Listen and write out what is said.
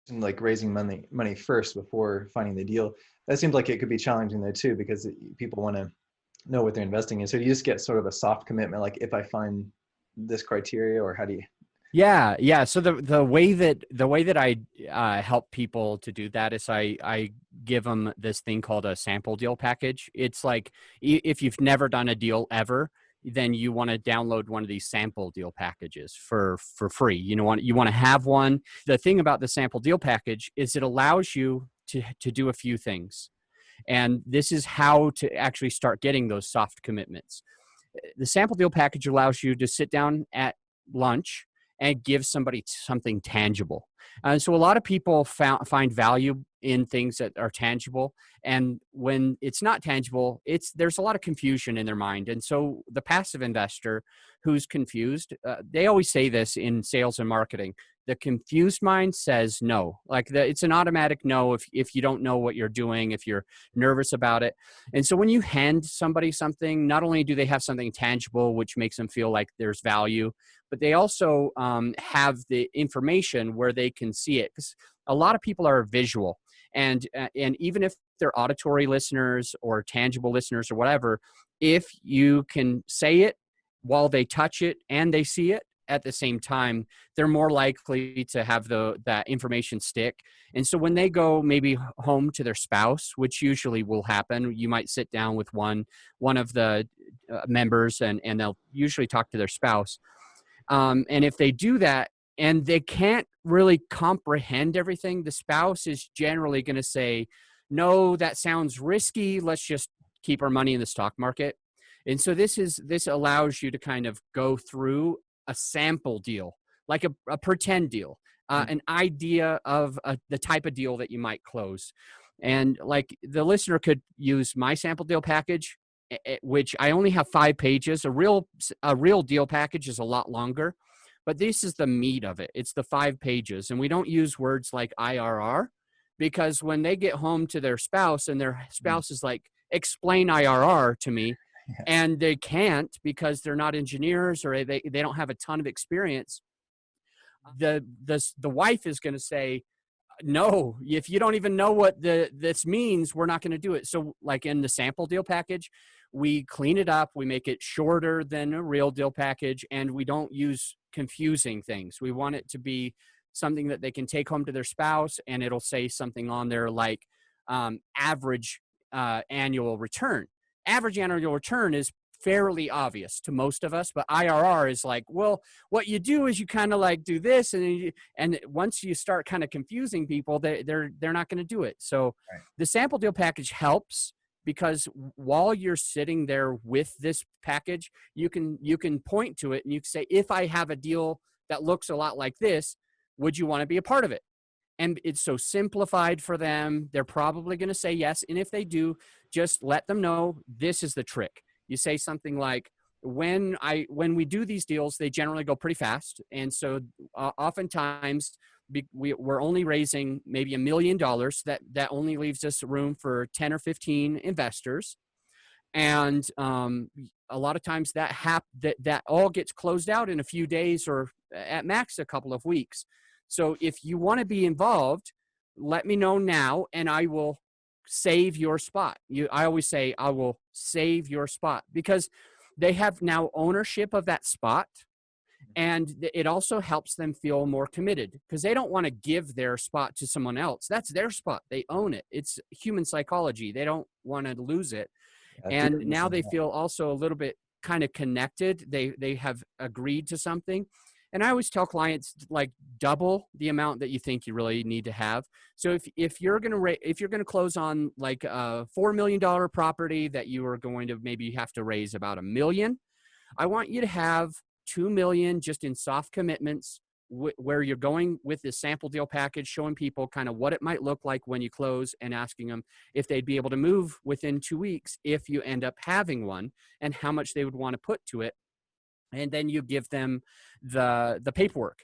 like raising money first before finding the deal. That seems like it could be challenging though too, because people want to know what they're investing in. So do you just get sort of a soft commitment, like if I find this criteria, or how do you? Yeah, yeah. So the way that I help people to do that is I give them this thing called a sample deal package. It's like if you've never done a deal ever, then you want to download one of these sample deal packages for free. You want to have one. The thing about the sample deal package is it allows you to do a few things, and this is how to actually start getting those soft commitments. The sample deal package allows you to sit down at lunch and give somebody something tangible. And so a lot of people find value in things that are tangible. And when it's not tangible, there's a lot of confusion in their mind. And so the passive investor who's confused, they always say this in sales and marketing: the confused mind says no. Like it's an automatic no if you don't know what you're doing, if you're nervous about it. And so when you hand somebody something, not only do they have something tangible, which makes them feel like there's value, but they also have the information where they can see it. Because a lot of people are visual, and even if they're auditory listeners or tangible listeners or whatever, if you can say it while they touch it and they see it at the same time, they're more likely to have that information stick. And so when they go maybe home to their spouse, which usually will happen, you might sit down with one of the members, and they'll usually talk to their spouse. And if they do that and they can't really comprehend everything, the spouse is generally going to say, no, that sounds risky. Let's just keep our money in the stock market. And so this allows you to kind of go through a sample deal, like a pretend deal, an idea of the type of deal that you might close. And like the listener could use my sample deal package, which I only have 5 pages. A real deal package is a lot longer, but this is the meat of it. It's the 5 pages. And we don't use words like IRR, because when they get home to their spouse and their spouse is like, explain IRR to me, and they can't because they're not engineers or they don't have a ton of experience, the wife is going to say, no, if you don't even know what this means, we're not going to do it. So like in the sample deal package, we clean it up, we make it shorter than a real deal package, and we don't use confusing things. We want it to be something that they can take home to their spouse, and it'll say something on there like average annual return. Average annual return is fairly obvious to most of us, but IRR is like, well, what you do is you kind of like do this, and once you start kind of confusing people, they're not going to do it. So right. The sample deal package helps, because while you're sitting there with this package, you can point to it and you can say, if I have a deal that looks a lot like this, would you want to be a part of it? And it's so simplified for them. They're probably going to say yes. And if they do, just let them know this is the trick. You say something like, when we do these deals, they generally go pretty fast. And so oftentimes we're only raising maybe $1 million. That only leaves us room for 10 or 15 investors. And a lot of times that all gets closed out in a few days, or at max a couple of weeks. So if you want to be involved, let me know now, and I will save your spot. I always say I will save your spot, because they have now ownership of that spot, and it also helps them feel more committed, because they don't want to give their spot to someone else. That's their spot. They own it. It's human psychology. They don't want to lose it. And now they feel also a little bit kind of connected. They have agreed to something. And I always tell clients, like, double the amount that you think you really need to have. So if you're going to close on like a $4 million property that you are going to maybe have to raise about $1 million, I want you to have $2 million just in soft commitments, where you're going with this sample deal package, showing people kind of what it might look like when you close, and asking them if they'd be able to move within 2 weeks if you end up having one, and how much they would want to put to it. And then you give them the paperwork.